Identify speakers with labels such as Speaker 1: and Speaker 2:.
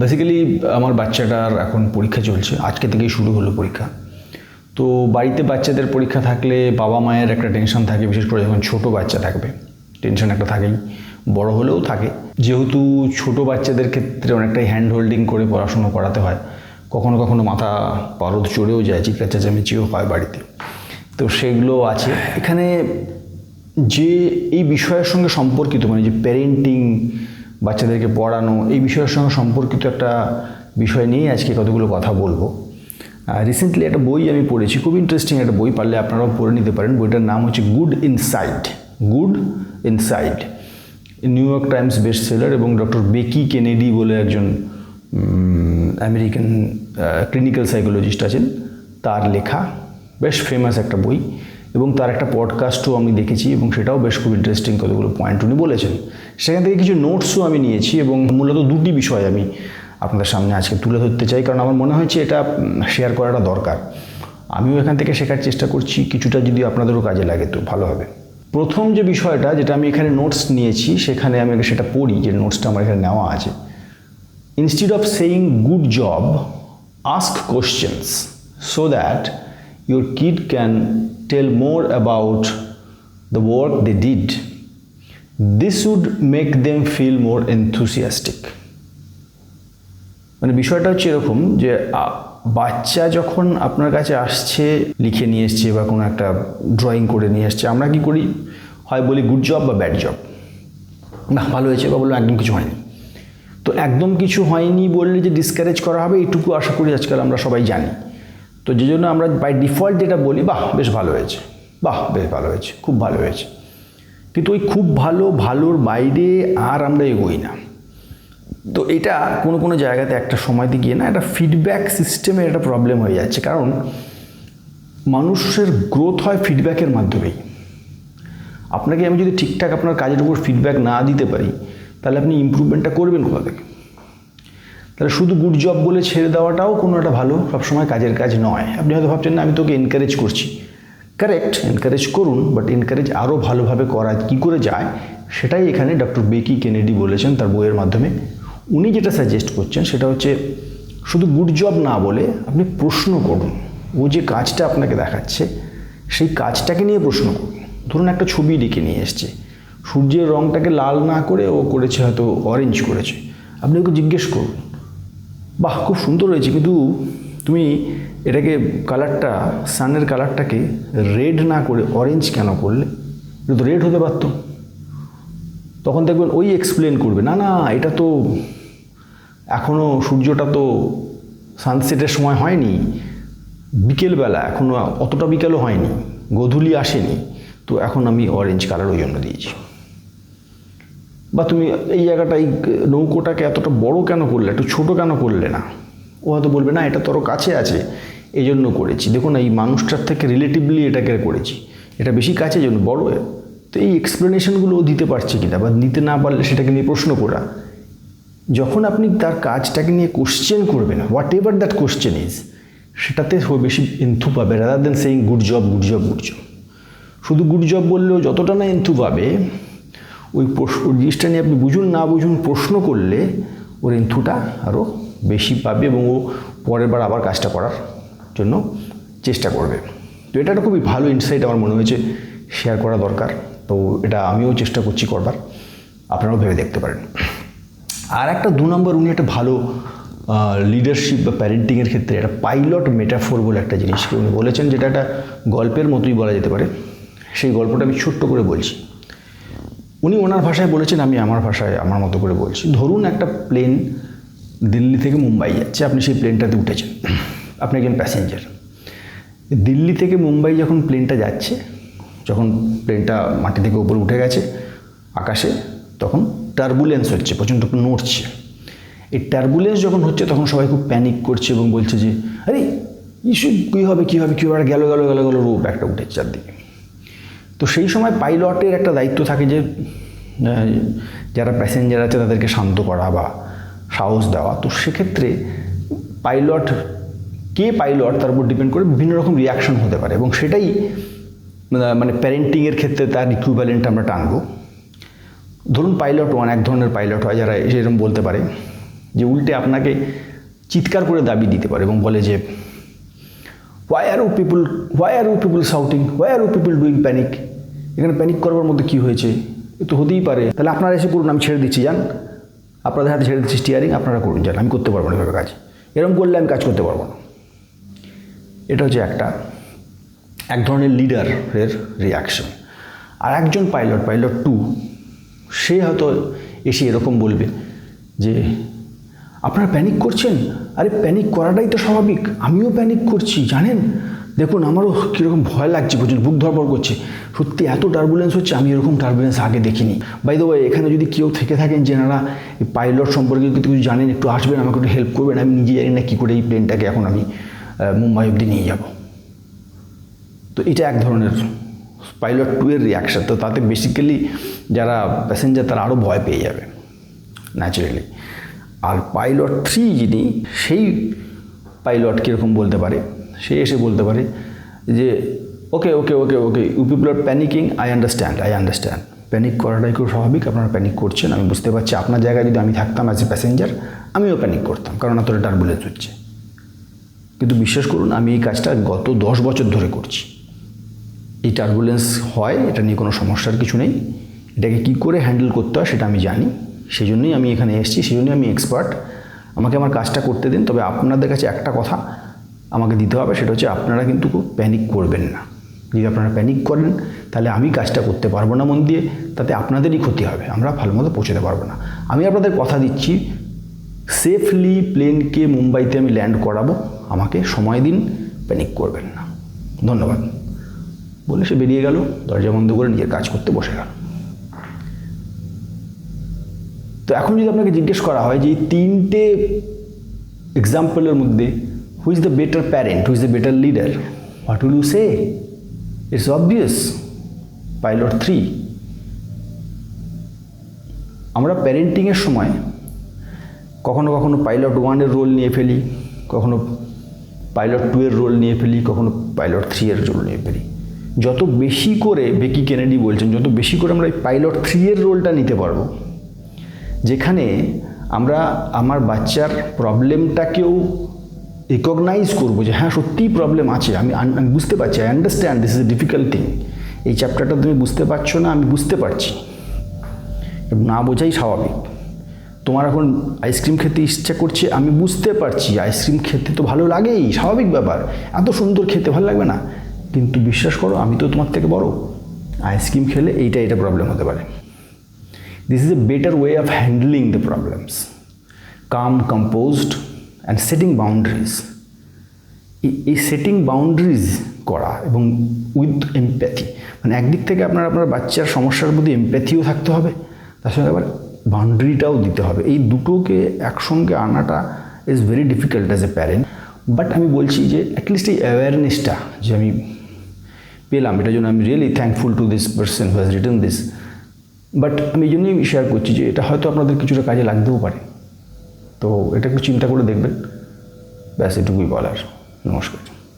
Speaker 1: Basically আমার বাচ্চাটার এখন পরীক্ষা চলছে, আজকে থেকেই শুরু হলো পরীক্ষা। তো বাড়িতে বাচ্চাদের পরীক্ষা থাকলে বাবা মায়ের একটা টেনশন থাকে, বিশেষ করে যখন ছোট বাচ্চা থাকবে টেনশন একটা থাকেই, বড় হলেও থাকে। যেহেতু ছোট বাচ্চাদের ক্ষেত্রে অনেকটাই হ্যান্ড হোল্ডিং করে পড়াশুনো করাতে হয়, কখনো কখনো মাথা পারদ চড়েও যায়, চিৎকার চেঁচামেচিও হয় বাড়িতে, তো সেগুলো আছে এখানে। যে এই বিষয়ের সঙ্গে সম্পর্কিত, মানে যে প্যারেন্টিং, বাচ্চাদেরকে পড়ানো, এই বিষয়ের সঙ্গে সম্পর্কিত একটা বিষয় নিয়ে আজকে কতগুলো কথা বলবো। রিসেন্টলি একটা বই আমি পড়েছি, খুব ইন্টারেস্টিং একটা বই, পারলে আপনারাও পড়ে নিতে পারেন। বইটার নাম হচ্ছে good inside. Good inside, new York Times best seller, এবং ডক্টর বেকি কেনেডি বলে একজন আমেরিকান ক্লিনিক্যাল সাইকোলজিস্ট আছেন, তার লেখা, বেশ ফেমাস একটা বই। এবং তার একটা পডকাস্টও আমি দেখেছি, এবং সেটাও বেশ খুব ইন্টারেস্টিং, কতগুলো পয়েন্ট উনি বলেছেন। সেখান থেকে কিছু নোটসও আমি নিয়েছি, এবং মূলত দুটি বিষয় আমি আপনাদের সামনে আজকে তুলে ধরতে চাই, কারণ আমার মনে হয়েছে এটা শেয়ার করাটা দরকার। আমিও এখান থেকে শেখার চেষ্টা করছি, কিছুটা যদি আপনাদেরও কাজে লাগে তো ভালো হবে। প্রথম যে বিষয়টা, যেটা আমি এখানে নোটস নিয়েছি, সেখানে আমি সেটা পড়ি, যে নোটসটা আমার এখানে নেওয়া আছে। Instead of saying good job, ask questions so that your kid can tell more about the work they did. This would make them feel more enthusiastic. মানে বিষয়টা হচ্ছে এরকম যে বাচ্চা যখন আপনার কাছে আসছে, লিখে নিয়ে এসছে বা কোনো একটা ড্রয়িং করে নিয়ে আসছে, আমরা কি করি, হয় বলি গুড জব বা ব্যাড জব, না ভালো হয়েছে, বা বললো একদম কিছু হয়নি। তো একদম কিছু হয়নি বললে যে ডিসকারেজ করা হবে, এইটুকু আশা করি আজকাল আমরা সবাই জানি। তো যে জন্য আমরা বাই ডিফল্ট যেটা বলি, বাহ বেশ ভালো হয়েছে, বাহ বেশ ভালো হয়েছে, খুব ভালো হয়েছে। কিন্তু ওই খুব ভালো, ভালোর বাইরে আর আমরা এগোই না। তো এটা কোনো কোনো জায়গাতে একটা সময়তে গিয়ে না একটা ফিডব্যাক সিস্টেমের একটা প্রবলেম হয়ে যাচ্ছে, কারণ মানুষের গ্রোথ হয় ফিডব্যাকের মাধ্যমেই। আপনাকে আমি যদি ঠিকঠাক আপনার কাজের উপর ফিডব্যাক না দিতে পারি, তাহলে আপনি ইমপ্রুভমেন্টটা করবেন কোথা থেকে? তাহলে শুধু গুড জব বলে ছেড়ে দেওয়াটাও কোনো একটা ভালো, সবসময় কাজের কাজ নয়। আপনি হয়তো ভাবছেন না, আমি তোকে এনকারেজ করছি, কারেক্ট, এনকারেজ করুন, বাট এনকারেজ আরও ভালোভাবে করা কী করে যায়, সেটাই এখানে ডক্টর বেকি কেনেডি বলেছেন তার বইয়ের মাধ্যমে। উনি যেটা সাজেস্ট করছেন সেটা হচ্ছে শুধু গুড জব না বলে আপনি প্রশ্ন করুন। ও যে কাজটা আপনাকে দেখাচ্ছে, সেই কাজটাকে নিয়ে প্রশ্ন করুন। ধরুন একটা ছবি ডেকে নিয়ে এসছে, সূর্যের রঙটাকে লাল না করে ও করেছে হয়তো অরেঞ্জ করেছে, আপনি ওকে জিজ্ঞেস করুন, বাহ খুব সুন্দর হয়েছে, কিন্তু তুমি এটাকে কালারটা, সানের কালারটাকে রেড না করে অরেঞ্জ কেন করলে? এটা তো রেড হতে পারত। তখন দেখবেন ওই এক্সপ্লেন করবে, না না এটা তো এখনও সূর্যটা তো সানসেটের সময় হয়নি, বিকেলবেলা, এখনও অতটা বিকেলও হয়নি, গোধূলি আসেনি, তো এখন আমি অরেঞ্জ কালার ওই জন্য দিয়েছি। বা তুমি এই জায়গাটায় নৌকোটাকে এতটা বড় কেন করলে, একটু ছোট কেন করলে না? ও হয়তো বলবে না এটা তোর কাছে আছে এই জন্য করেছি, দেখুন এই মানুষটার থেকে রিলেটিভলি এটাকে করেছি, এটা বেশি কাছে জন্য বড়। তো এই এক্সপ্লেনেশনগুলো ও দিতে পারছে কিনা, বা দিতে না পারলে সেটাকে নিয়ে প্রশ্ন করা। যখন আপনি তার কাজটাকে নিয়ে কোশ্চেন করবেন, what ever that question is, সেটাতে বেশি এন্থু পাবে, rather than saying good job, good job, good job. শুধু গুড জব বললেও যতটা না এন্থু পাবে, ওই জিনিসটা নিয়ে আপনি বুঝুন না বুঝুন প্রশ্ন করলে ওর এন্থুটা আরও বেশি পাবে, এবং ও পরের বার আবার কাজটা করার জন্য চেষ্টা করবে। তো এটা একটা খুবই ভালো ইনসাইট আমার মনে হয়েছে শেয়ার করা দরকার। তো এটা আমিও চেষ্টা করছি করবার, আপনারাও ভেবে দেখতে পারেন। আর একটা 2 নম্বর, উনি একটা ভালো লিডারশিপ বা প্যারেন্টিংয়ের ক্ষেত্রে একটা পাইলট মেটাফোর বলে একটা জিনিসকে উনি বলেছেন, যেটা একটা গল্পের মতোই বলা যেতে পারে। সেই গল্পটা আমি ছোট্ট করে বলছি। উনি ওনার ভাষায় বলেছেন, আমি আমার ভাষায় আমার মতো করে বলছি। ধরুন একটা প্লেন দিল্লি থেকে মুম্বাই যাচ্ছে, আপনি সেই প্লেনটাতে উঠেছেন, আপনি একজন প্যাসেঞ্জার। দিল্লি থেকে মুম্বাই যখন প্লেনটা যাচ্ছে, যখন প্লেনটা মাটি থেকে উপরে উঠে গেছে আকাশে, তখন টার্বুলেন্স হচ্ছে, প্রচণ্ড নড়ছে। এই টার্বুলেন্স যখন হচ্ছে, তখন সবাই খুব প্যানিক করছে এবং বলছে যে আরে ইস্যু কী হবে, কী হবে, কী হবে, গেল গেল গেল গেল রূপ একটা উঠেছে চারদিকে। তো সেই সময় পাইলটের একটা দায়িত্ব থাকে যে যারা প্যাসেঞ্জার আছে তাদেরকে শান্ত করা বা সাহস দেওয়া। তো সেক্ষেত্রে পাইলট, কে পাইলট তার উপর ডিপেন্ড করে বিভিন্ন রকম রিয়াকশন হতে পারে, এবং সেটাই মানে প্যারেন্টিংয়ের ক্ষেত্রে তার ইকুইভ্যালেন্ট আমরা টানবো। ধরুন পাইলট 1 এক ধরনের পাইলট হয় যারা এরকম বলতে পারে যে উল্টে আপনাকে চিৎকার করে দাবি দিতে পারে এবং বলে যে why are you people shouting, why are you people doing panic, এখানে প্যানিক করবার মধ্যে কী হয়েছে, এ তো হতেই পারে, তাহলে আপনারা এসে করুন, আমি ছেড়ে দিচ্ছি, যান আপনাদের হাতে ছেড়ে দিচ্ছি স্টিয়ারিং, আপনারা করুন, যান, আমি করতে পারবো না এভাবে কাজ, এরকম করলে আমি কাজ করতে পারবো না। এটা হচ্ছে এক ধরনের লিডারের রিয়াকশন। আর একজন পাইলট 2 সে হয়তো এসে এরকম বলবে যে আপনারা প্যানিক করছেন, আরে প্যানিক করাটাই তো স্বাভাবিক, আমিও প্যানিক করছি, জানেন, দেখুন আমারও কীরকম ভয় লাগছে, প্রচুর বুক ধরপড় করছে, সত্যি এত টার্বুলেন্স হচ্ছে, আমি এরকম টার্বুলেন্স আগে দেখিনি। বাই দ্য ওয়ে, এখানে যদি কেউ থেকে থাকেন যেনারা এই পাইলট সম্পর্কে কিছু জানেন, একটু আসবেন, আমাকে একটু হেল্প করবেন, আমি নিজে জানি না কী করে এই প্লেনটাকে এখন আমি মুম্বাই অবধি নিয়ে যাব। তো এটা এক ধরনের পাইলট 2 এর রিয়াকশান। তো তাতে বেসিক্যালি যারা প্যাসেঞ্জার তারা আরও ভয় পেয়ে যাবে ন্যাচারালি। আর পাইলট 3 যিনি, সেই পাইলট কীরকম বলতে পারে, সে এসে বলতে পারে যে okay you people are panicking, I understand, panic করাটাই খুব স্বাভাবিক, আপনারা প্যানিক করছেন, আমি বুঝতে পারছি, আপনার জায়গায় যদি আমি থাকতাম অ্যাজ এ প্যাসেঞ্জার আমিও প্যানিক করতাম, কারণ এতটা টার্বুলেন্স হচ্ছে। কিন্তু বিশ্বাস করুন, আমি এই কাজটা গত 10 বছর ধরে করছি। এই টার্বুলেন্স হয়, এটা নিয়ে কোনো সমস্যার কিছু নেই, এটাকে কী করে হ্যান্ডেল করতে হয় সেটা আমি জানি, সেই জন্যই আমি এখানে এসেছি, সেই জন্যই আমি এক্সপার্ট, আমাকে আমার কাজটা করতে দিন। তবে আপনাদের কাছে একটা কথা আমাকে দিতে হবে, সেটা হচ্ছে আপনারা কিন্তু প্যানিক করবেন না। যদি আপনারা প্যানিক করেন তাহলে আমি কাজটা করতে পারবো না মন দিয়ে, তাতে আপনাদেরই ক্ষতি হবে, আমরা ভালো মতো পৌঁছতে পারবো না। আমি আপনাদের কথা দিচ্ছি, সেফলি প্লেনকে মুম্বাইতে আমি ল্যান্ড করাবো, আমাকে সময় দিন, প্যানিক করবেন না, ধন্যবাদ বলে সে বেরিয়ে গেল, দরজা বন্ধ করে নিজের কাজ করতে বসে গেল। তো এখন যদি আপনাকে জিজ্ঞেস করা হয় যে এই 3টে এক্সাম্পলের মধ্যে who is the better parent, who is the better leader, what will you say? It's obvious, pilot 3। আমরা প্যারেন্টিংয়ের সময় কখনো কখনো পাইলট 1 এর রোল নিয়ে ফেলি, কখনো পাইলট 2 এর রোল নিয়ে ফেলি, কখনো পাইলট 3 এর রোল নিয়ে ফেলি। যত বেশি করে, বেকি কেনেডি বলছেন, যত বেশি করে আমরা এই পাইলট 3 এর রোলটা নিতে পারবো, যেখানে আমরা আমার বাচ্চার প্রবলেমটাকেও রিকগনাইজ করবো যে হ্যাঁ সত্যিই প্রবলেম আছে, আমি বুঝতে পারছি, I understand this is a difficult thing, এই চ্যাপ্টারটা তুমি বুঝতে পারছো না, আমি বুঝতে পারছি, না বোঝাই স্বাভাবিক, তোমার এখন আইসক্রিম খেতে ইচ্ছা করছে, আমি বুঝতে পারছি, আইসক্রিম খেতে তো ভালো লাগেই, স্বাভাবিক ব্যাপার, এত সুন্দর খেতে ভালো লাগবে না, কিন্তু বিশ্বাস করো আমি তো তোমার থেকে বড়, আইসক্রিম খেলে এইটা প্রবলেম হতে পারে। This is a better way of handling the problems. Calm, composed and setting boundaries. এই সেটিং বাউন্ডারিজ করা এবং উইথ এমপ্যাথি, মানে একদিক থেকে আপনার বাচ্চার সমস্যার প্রতি এমপ্যাথিও থাকতে হবে, তার সঙ্গে আবার বাউন্ডারিটাও দিতে হবে। এই দুটোকে একসঙ্গে আনাটা is very difficult as a parent. But আমি বলছি যে অ্যাটলিস্ট এই অ্যাওয়ারনেসটা যে আমি পেলাম, এটার জন্য আমি really thankful to this person who has written this. But আমি এই জন্যই শেয়ার করছি যে এটা হয়তো আপনাদের কিছুটা কাজে লাগতেও পারে, তো এটা একটু চিন্তা করে দেখবেন, ব্যাস এটুকুই বলার। নমস্কার।